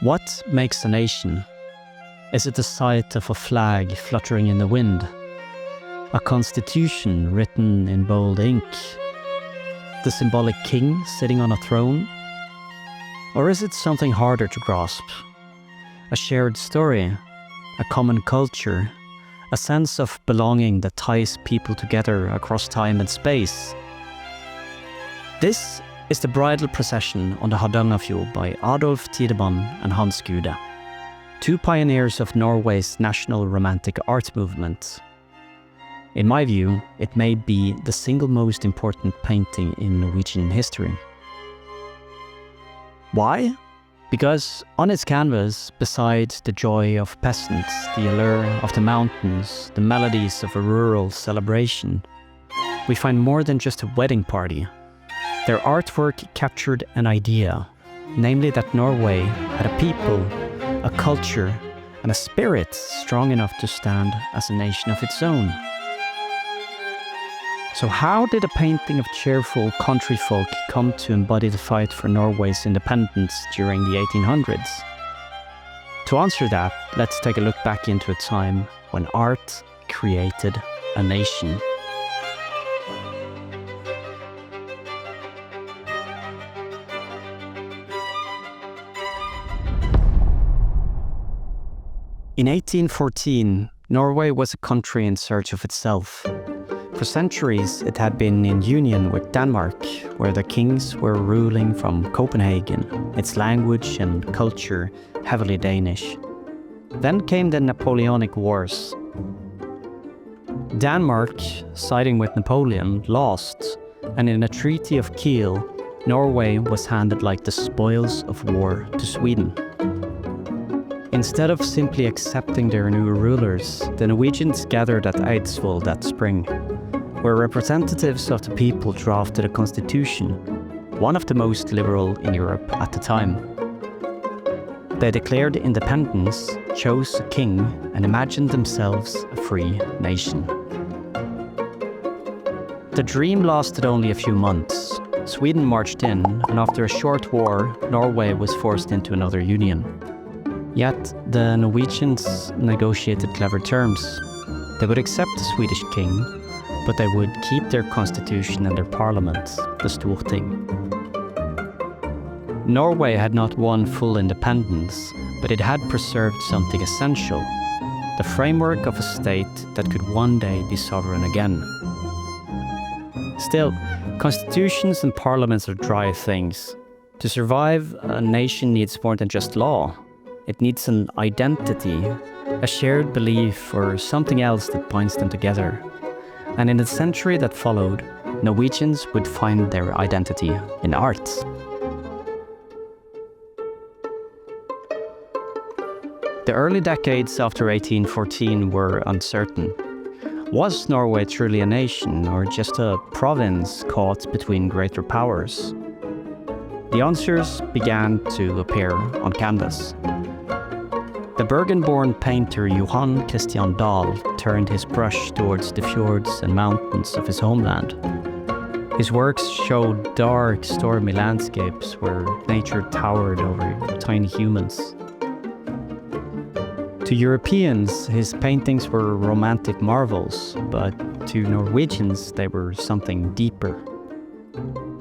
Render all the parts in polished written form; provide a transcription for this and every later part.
What makes a nation? Is it the sight of a flag fluttering in the wind? A constitution written in bold ink? The symbolic king sitting on a throne? Or is it something harder to grasp? A shared story, a common culture, a sense of belonging that ties people together across time and space. This is the Bridal Procession on the Hardangerfjord by Adolph, Tidemand and Hans Gude, two pioneers of Norway's national romantic art movement. In my view, it may be the single most important painting in Norwegian history. Why? Because on its canvas, beside the joy of peasants, the allure of the mountains, the melodies of a rural celebration, we find more than just a wedding party. Their artwork captured an idea, namely that Norway had a people, a culture, and a spirit strong enough to stand as a nation of its own. So how did a painting of cheerful country folk come to embody the fight for Norway's independence during the 1800s? To answer that, let's take a look back into a time when art created a nation. In 1814, Norway was a country in search of itself. For centuries, it had been in union with Denmark, where the kings were ruling from Copenhagen, its language and culture heavily Danish. Then came the Napoleonic Wars. Denmark, siding with Napoleon, lost, and in a Treaty of Kiel, Norway was handed like the spoils of war to Sweden. Instead of simply accepting their new rulers, the Norwegians gathered at Eidsvoll that spring, where representatives of the people drafted a constitution, one of the most liberal in Europe at the time. They declared independence, chose a king, and imagined themselves a free nation. The dream lasted only a few months. Sweden marched in, and after a short war, Norway was forced into another union. Yet, the Norwegians negotiated clever terms. They would accept the Swedish king, but they would keep their constitution and their parliament, the Storting. Norway had not won full independence, but it had preserved something essential, the framework of a state that could one day be sovereign again. Still, constitutions and parliaments are dry things. To survive, a nation needs more than just law. It needs an identity, a shared belief, or something else that binds them together. And in the century that followed, Norwegians would find their identity in art. The early decades after 1814 were uncertain. Was Norway truly a nation, or just a province caught between greater powers? The answers began to appear on canvas. The Bergen-born painter Johan Christian Dahl turned his brush towards the fjords and mountains of his homeland. His works showed dark, stormy landscapes where nature towered over tiny humans. To Europeans, his paintings were romantic marvels, but to Norwegians, they were something deeper.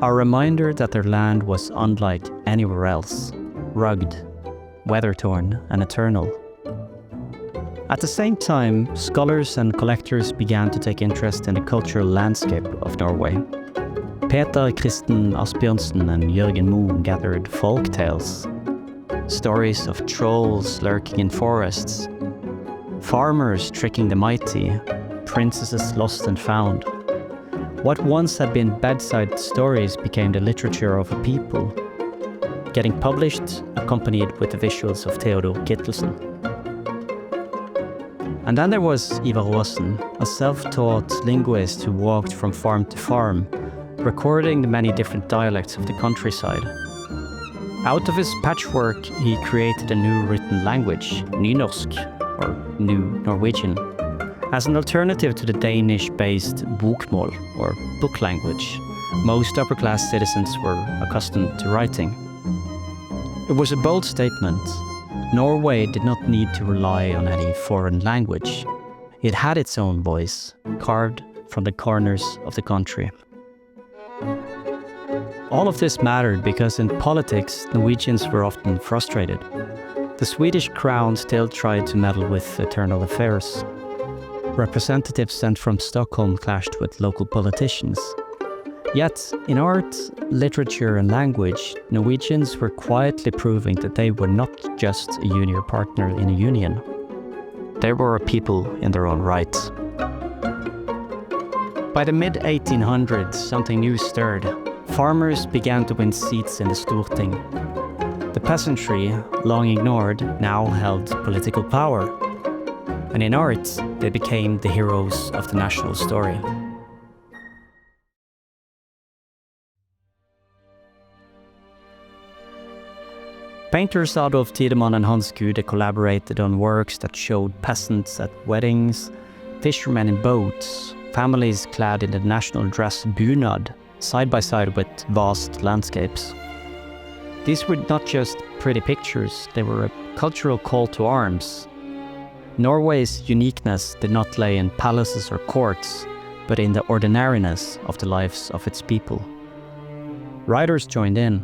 A reminder that their land was unlike anywhere else, rugged, weather-torn and eternal. At the same time, scholars and collectors began to take interest in the cultural landscape of Norway. Peter Christen Asbjørnsen and Jørgen Moe gathered folktales, stories of trolls lurking in forests, farmers tricking the mighty, princesses lost and found. What once had been bedside stories became the literature of a people, getting published, accompanied with the visuals of Theodor Kittelsen. And then there was Ivar Aasen, a self-taught linguist who walked from farm to farm, recording the many different dialects of the countryside. Out of his patchwork, he created a new written language, Nynorsk, or New Norwegian, as an alternative to the Danish-based bokmål, or book language, most upper-class citizens were accustomed to writing. It was a bold statement. Norway did not need to rely on any foreign language. It had its own voice, carved from the corners of the country. All of this mattered because in politics, Norwegians were often frustrated. The Swedish crown still tried to meddle with internal affairs. Representatives sent from Stockholm clashed with local politicians. Yet, in art, literature and language, Norwegians were quietly proving that they were not just a junior partner in a union. They were a people in their own right. By the mid-1800s, something new stirred. Farmers began to win seats in the Storting. The peasantry, long ignored, now held political power. And in art, they became the heroes of the national story. Painters Adolph, Tidemand and Gude collaborated on works that showed peasants at weddings, fishermen in boats, families clad in the national dress bunad, side by side with vast landscapes. These were not just pretty pictures, they were a cultural call to arms. Norway's uniqueness did not lay in palaces or courts, but in the ordinariness of the lives of its people. Writers joined in.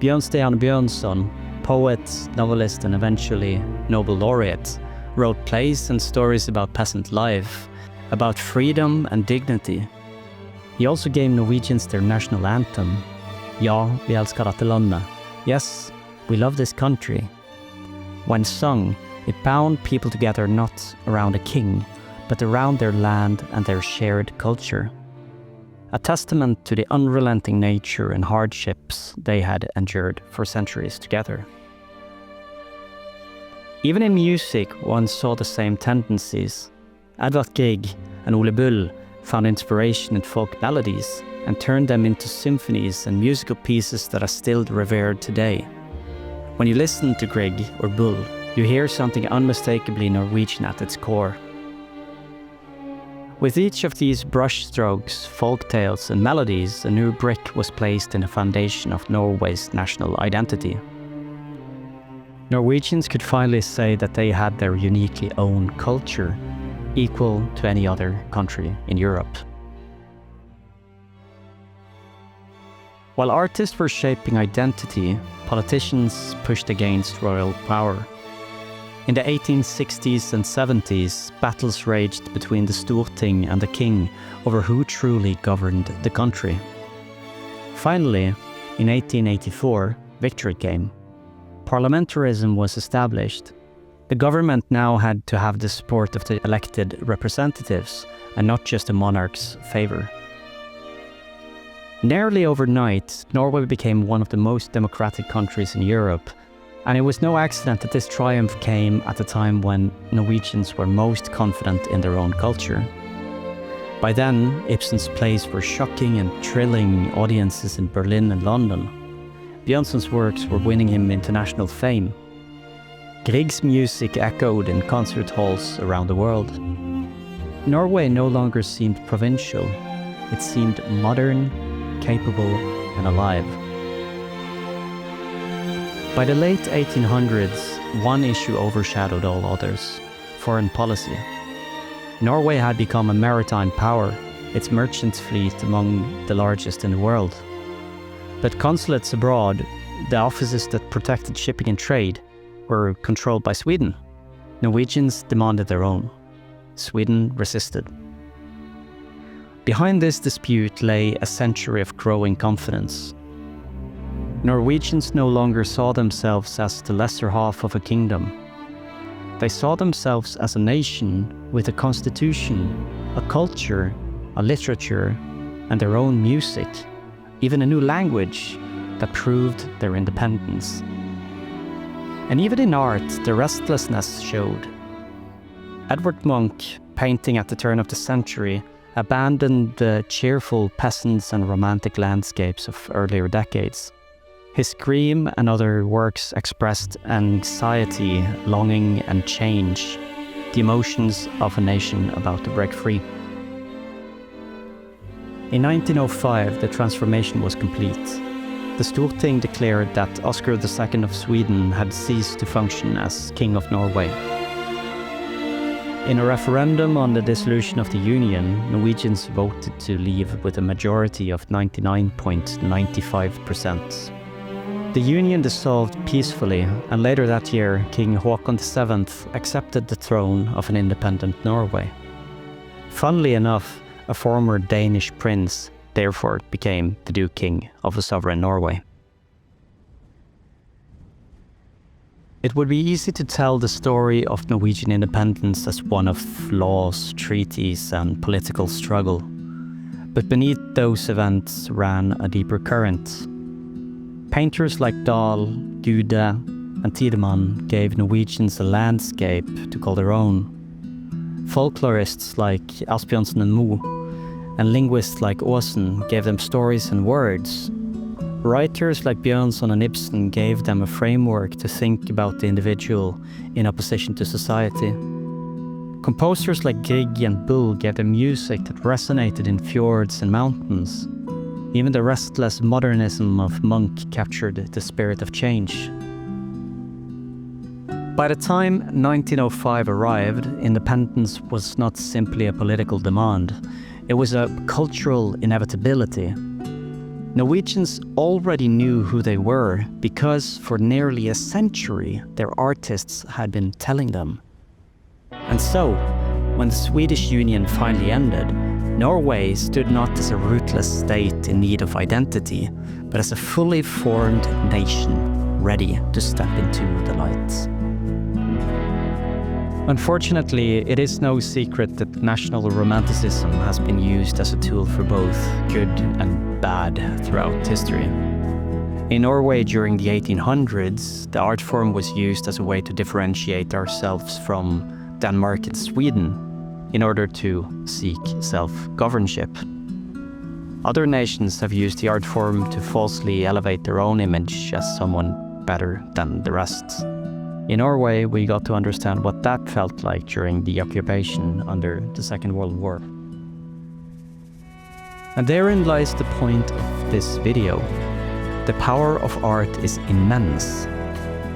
Bjørnstjerne Bjørnson, poet, novelist and eventually Nobel laureate, wrote plays and stories about peasant life, about freedom and dignity. He also gave Norwegians their national anthem, Ja, vi elsker dette landet. Yes, we love this country. When sung, it bound people together not around a king, but around their land and their shared culture. A testament to the unrelenting nature and hardships they had endured for centuries together. Even in music, one saw the same tendencies. Edvard Grieg and Ole Bull found inspiration in folk melodies and turned them into symphonies and musical pieces that are still revered today. When you listen to Grieg or Bull, you hear something unmistakably Norwegian at its core. With each of these brushstrokes, folktales and melodies, a new brick was placed in the foundation of Norway's national identity. Norwegians could finally say that they had their uniquely own culture, equal to any other country in Europe. While artists were shaping identity, politicians pushed against royal power. In the 1860s and 70s, battles raged between the Storting and the king over who truly governed the country. Finally, in 1884, victory came. Parliamentarism was established. The government now had to have the support of the elected representatives and not just a monarch's favor. Nearly overnight, Norway became one of the most democratic countries in Europe, and it was no accident that this triumph came at a time when Norwegians were most confident in their own culture. By then, Ibsen's plays were shocking and thrilling audiences in Berlin and London. Bjørnson's works were winning him international fame. Grieg's music echoed in concert halls around the world. Norway no longer seemed provincial. It seemed modern, capable, and alive. By the late 1800s, one issue overshadowed all others: foreign policy. Norway had become a maritime power, its merchant fleet among the largest in the world. But consulates abroad, the offices that protected shipping and trade, were controlled by Sweden. Norwegians demanded their own. Sweden resisted. Behind this dispute lay a century of growing confidence. Norwegians no longer saw themselves as the lesser half of a kingdom. They saw themselves as a nation with a constitution, a culture, a literature, and their own music, even a new language that proved their independence. And even in art, the restlessness showed. Edvard Munch, painting at the turn of the century, abandoned the cheerful peasants and romantic landscapes of earlier decades. His Scream and other works expressed anxiety, longing, and change, the emotions of a nation about to break free. In 1905, the transformation was complete. the Storting declared that Oscar II of Sweden had ceased to function as King of Norway. In a referendum on the dissolution of the Union, Norwegians voted to leave with a majority of 99.95%. The Union dissolved peacefully, and later that year, King Håkon VII accepted the throne of an independent Norway. Funnily enough, a former Danish prince therefore became the Duke King of a sovereign Norway. It would be easy to tell the story of Norwegian independence as one of laws, treaties, and political struggle. But beneath those events ran a deeper current. Painters like Dahl, Gude, and Tidemand gave Norwegians a landscape to call their own. Folklorists like Asbjørnsen and Moe, and linguists like Aasen gave them stories and words. Writers like Bjørnson and Ibsen gave them a framework to think about the individual in opposition to society. Composers like Grieg and Bull gave them music that resonated in fjords and mountains. Even the restless modernism of Munch captured the spirit of change. By the time 1905 arrived, independence was not simply a political demand. It was a cultural inevitability. Norwegians already knew who they were because for nearly a century their artists had been telling them. And so, when the Swedish Union finally ended, Norway stood not as a rootless state in need of identity, but as a fully formed nation ready to step into the light. Unfortunately, it is no secret that national romanticism has been used as a tool for both good and bad throughout history. In Norway during the 1800s, the art form was used as a way to differentiate ourselves from Denmark and Sweden in order to seek self-governorship. Other nations have used the art form to falsely elevate their own image as someone better than the rest. In Norway, we got to understand what that felt like during the occupation under the Second World War. And therein lies the point of this video. The power of art is immense.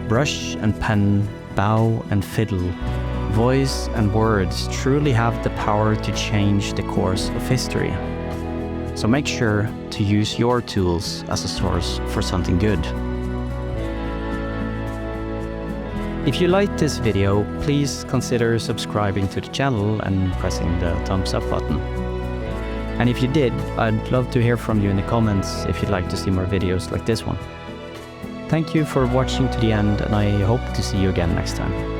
Brush and pen, bow and fiddle, voice and words truly have the power to change the course of history. So make sure to use your tools as a source for something good. If you liked this video, please consider subscribing to the channel and pressing the thumbs up button. And if you did, I'd love to hear from you in the comments if you'd like to see more videos like this one. Thank you for watching to the end, and I hope to see you again next time.